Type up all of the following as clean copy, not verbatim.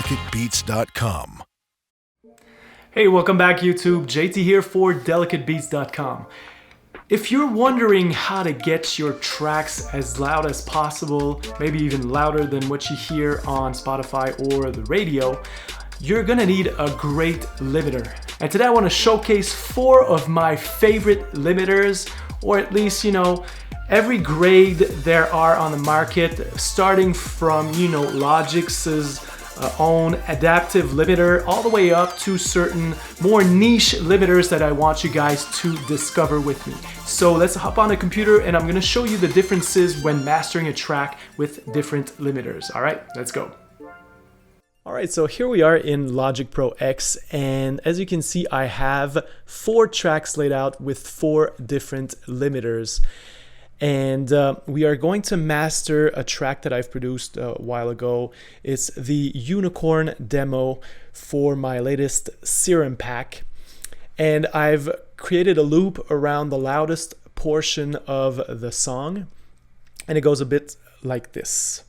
delicatebeats.com. Hey, welcome back YouTube. JT here for delicatebeats.com. If you're wondering how to get your tracks as loud as possible, maybe even louder than what you hear on Spotify or the radio, you're gonna need a great limiter. And today I want to showcase 4 of my favorite limiters, or at least, every grade there are on the market, starting from, Logic's own adaptive limiter all the way up to certain more niche limiters that I want you guys to discover with me. So let's hop on a computer and I'm gonna show you the differences when mastering a track with different limiters. All right, let's go. All right, so here we are in Logic Pro X, and as you can see, I have 4 tracks laid out with 4 different limiters. And we are going to master a track that I've produced a while ago. It's the Unicorn demo for my latest Serum pack. And I've created a loop around the loudest portion of the song. And it goes a bit like this.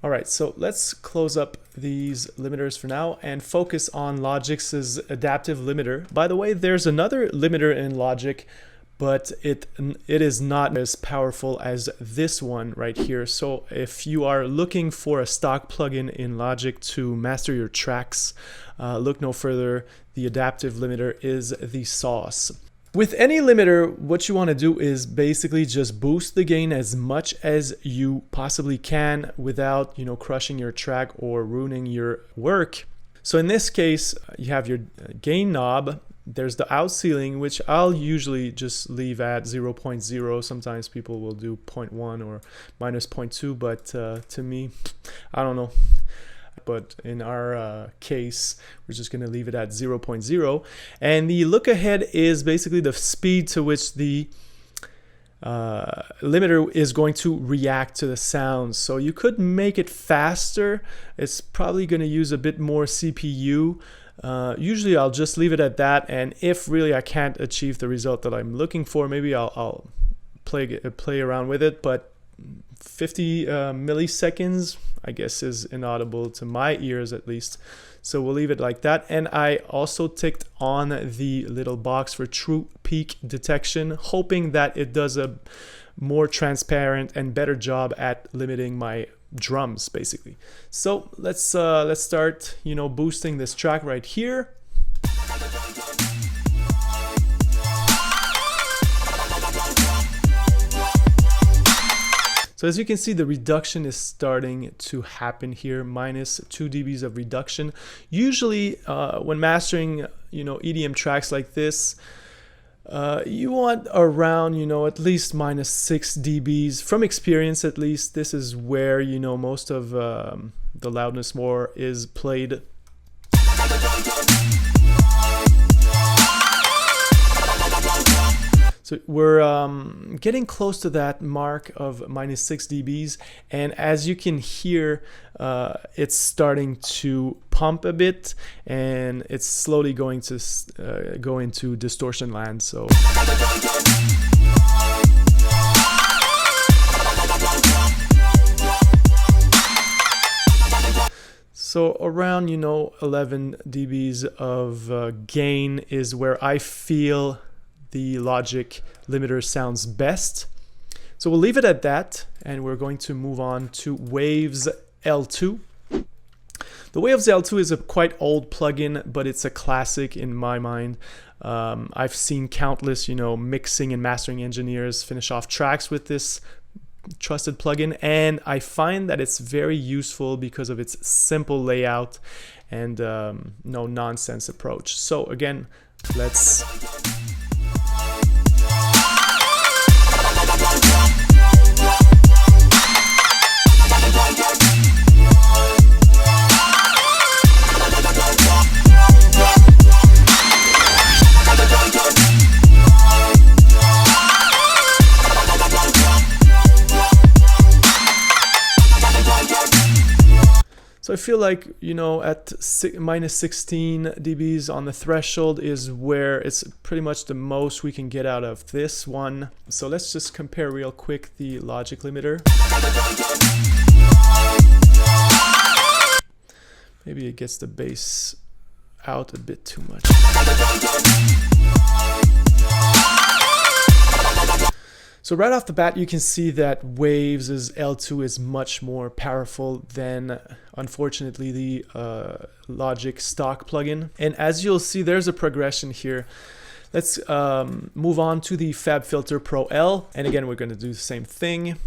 All right, so let's close up these limiters for now and focus on Logic's adaptive limiter. By the way, there's another limiter in Logic, but it is not as powerful as this one right here. So if you are looking for a stock plugin in Logic to master your tracks, look no further. The adaptive limiter is the sauce. With any limiter, what you want to do is basically just boost the gain as much as you possibly can without, crushing your track or ruining your work. So in this case, you have your gain knob. There's the out ceiling, which I'll usually just leave at 0.0. Sometimes people will do 0.1 or minus 0.2, but to me, I don't know. But in our case, we're just going to leave it at 0.0. And the look ahead is basically the speed to which the limiter is going to react to the sounds. So you could make it faster. It's probably going to use a bit more CPU. Usually I'll just leave it at that. And if really I can't achieve the result that I'm looking for, maybe I'll play around with it. But 50 milliseconds, I guess, is inaudible to my ears at least. So we'll leave it like that. And I also ticked on the little box for true peak detection, hoping that it does a more transparent and better job at limiting my drums, basically. So let's start, boosting this track right here. So as you can see, the reduction is starting to happen here, minus 2 dBs of reduction. Usually when mastering, EDM tracks like this, you want around, at least minus 6 dBs. From experience, at least, this is where, most of the loudness more is played. So we're getting close to that mark of minus 6 dBs, and as you can hear, it's starting to pump a bit, and it's slowly going to go into distortion land. So around 11 dBs of gain is where I feel the Logic limiter sounds best. So we'll leave it at that, and we're going to move on to Waves L2. The Waves L2 is a quite old plugin, but it's a classic in my mind. I've seen countless, mixing and mastering engineers finish off tracks with this trusted plugin, and I find that it's very useful because of its simple layout and no nonsense approach. So again, let's feel like, you know, at minus 16 dBs on the threshold is where it's pretty much the most we can get out of this one. So let's just compare real quick the logic limiter. Maybe it gets the bass out a bit too much. So right off the bat, you can see that Waves' L2 is much more powerful than, unfortunately, the Logic stock plugin. And as you'll see, there's a progression here. Let's move on to the Fabfilter Pro L. And again, we're going to do the same thing.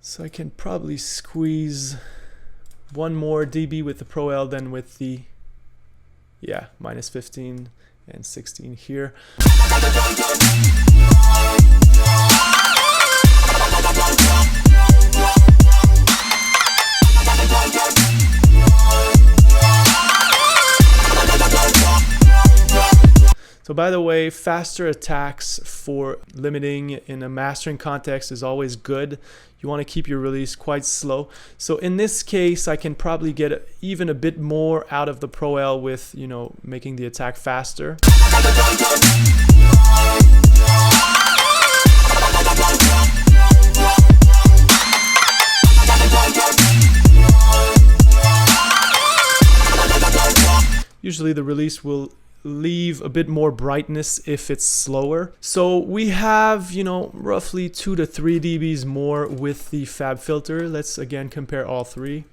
So I can probably squeeze 1 more dB with the Pro L than with the, yeah, minus 15 and 16 here. So by the way, faster attacks for limiting in a mastering context is always good. You want to keep your release quite slow. So in this case, I can probably get even a bit more out of the Pro L with, you know, making the attack faster. Usually the release will leave a bit more brightness if it's slower. So we have, you know, roughly 2 to 3 dBs more with the Fabfilter. Let's again compare all three.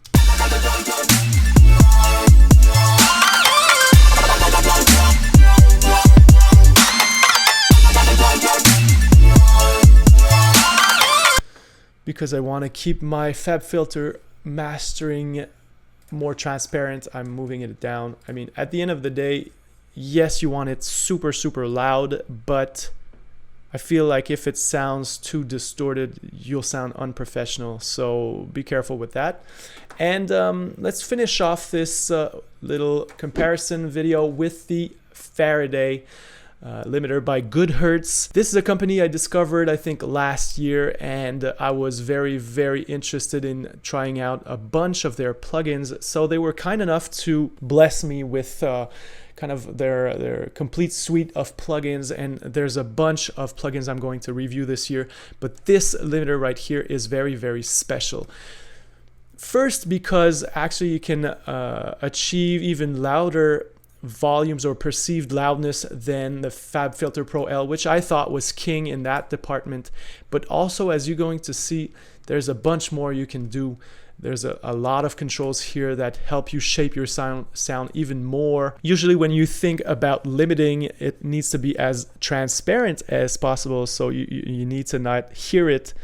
Because I want to keep my Fabfilter mastering more transparent, I'm moving it down. I mean, at the end of the day, yes, you want it super, super loud, but I feel like if it sounds too distorted, you'll sound unprofessional. So be careful with that. And let's finish off this little comparison video with the Faraday limiter by Goodhertz. This is a company I discovered, I think, last year, and I was very, very interested in trying out a bunch of their plugins. So they were kind enough to bless me with kind of their complete suite of plugins, and there's a bunch of plugins I'm going to review this year, but this limiter right here is very, very special. First, because actually you can achieve even louder volumes or perceived loudness than the Fabfilter Pro L, which I thought was king in that department. But also, as you're going to see, there's a bunch more you can do. There's a lot of controls here that help you shape your sound even more. Usually when you think about limiting, it needs to be as transparent as possible, so you need to not hear it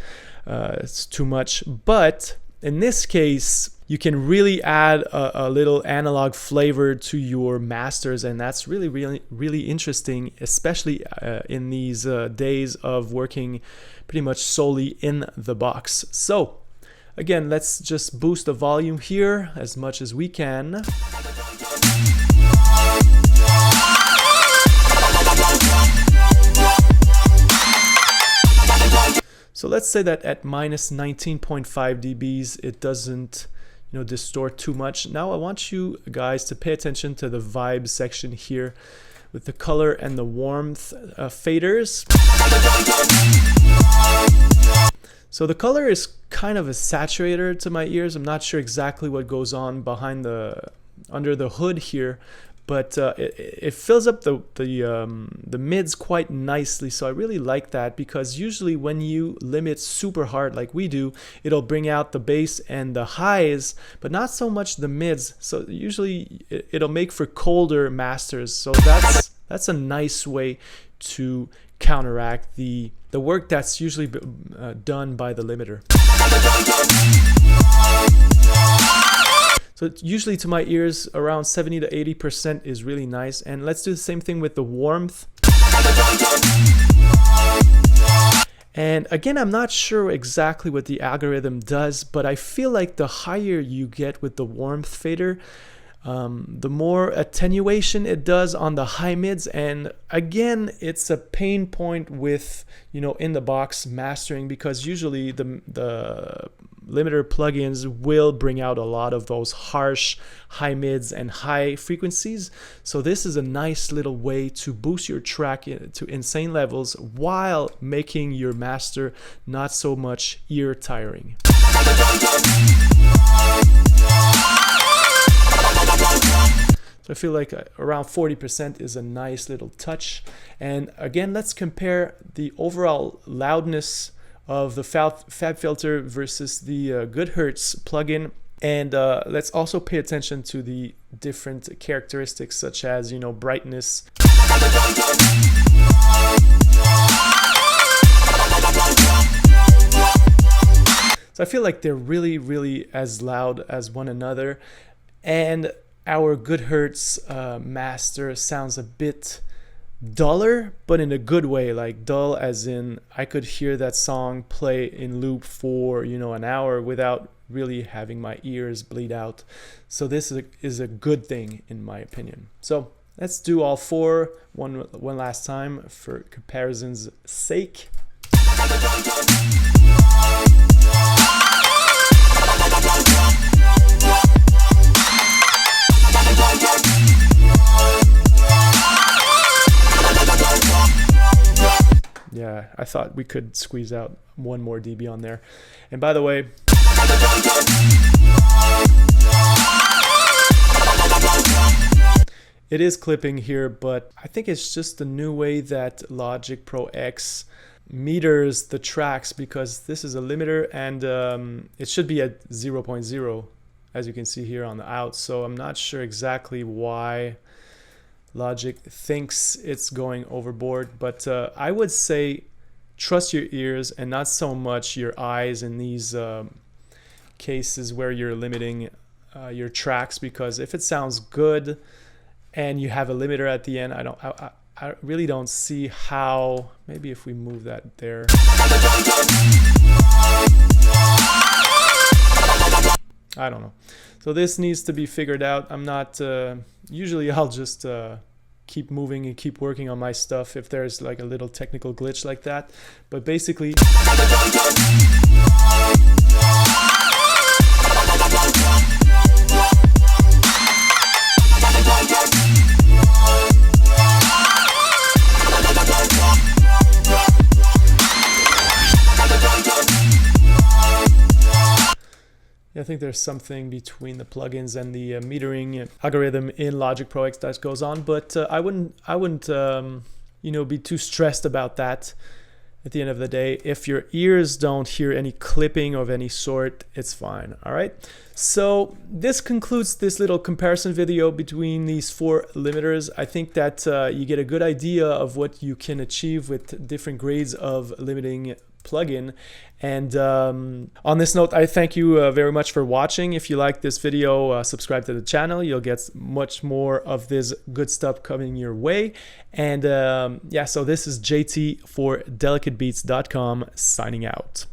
it's too much. But in this case, you can really add a little analog flavor to your masters, and that's really, really, really interesting, especially in these days of working pretty much solely in the box. So again, let's just boost the volume here as much as we can. So let's say that at minus 19.5 dBs, it doesn't, you know, distort too much. Now I want you guys to pay attention to the vibe section here with the color and the warmth faders. So the color is kind of a saturator to my ears. I'm not sure exactly what goes on behind under the hood here, but it fills up the mids quite nicely. So I really like that, because usually when you limit super hard like we do, it'll bring out the bass and the highs, but not so much the mids. So usually it'll make for colder masters. So that's a nice way to counteract the work that's usually done by the limiter. So usually to my ears, around 70 to 80% is really nice. And let's do the same thing with the warmth. And again, I'm not sure exactly what the algorithm does, but I feel like the higher you get with the warmth fader, the more attenuation it does on the high mids. And again, it's a pain point with, you know, in the box mastering, because usually the limiter plugins will bring out a lot of those harsh high mids and high frequencies. So this is a nice little way to boost your track to insane levels while making your master not so much ear tiring. So I feel like around 40% is a nice little touch. And again, let's compare the overall loudness of the Fabfilter versus the Goodhertz plugin. And let's also pay attention to the different characteristics, such as, you know, brightness. So I feel like they're really as loud as one another. And our Goodhertz master sounds a bit duller, but in a good way, like dull as in I could hear that song play in loop for, you know, an hour without really having my ears bleed out. So this is a good thing in my opinion. So let's do all four one last time for comparison's sake. Yeah, I thought we could squeeze out 1 more dB on there. And by the way, it is clipping here, but I think it's just the new way that Logic Pro X meters the tracks, because this is a limiter and it should be at 0.0 as you can see here on the out. So I'm not sure exactly why Logic thinks it's going overboard, but I would say trust your ears and not so much your eyes in these cases where you're limiting your tracks, because if it sounds good and you have a limiter at the end, I really don't see how. Maybe if we move that there. I don't know. So this needs to be figured out. I'm not, usually I'll just keep moving and keep working on my stuff if there's like a little technical glitch like that. But basically, I think there's something between the plugins and the metering algorithm in Logic Pro X that goes on, but I wouldn't you know, be too stressed about that. At the end of the day, if your ears don't hear any clipping of any sort, it's fine. All right. So this concludes this little comparison video between these 4 limiters. I think that you get a good idea of what you can achieve with different grades of limiting plugin. And on this note, I thank you very much for watching. If you like this video, subscribe to the channel. You'll get much more of this good stuff coming your way. And yeah, so this is JT for delicatebeats.com signing out.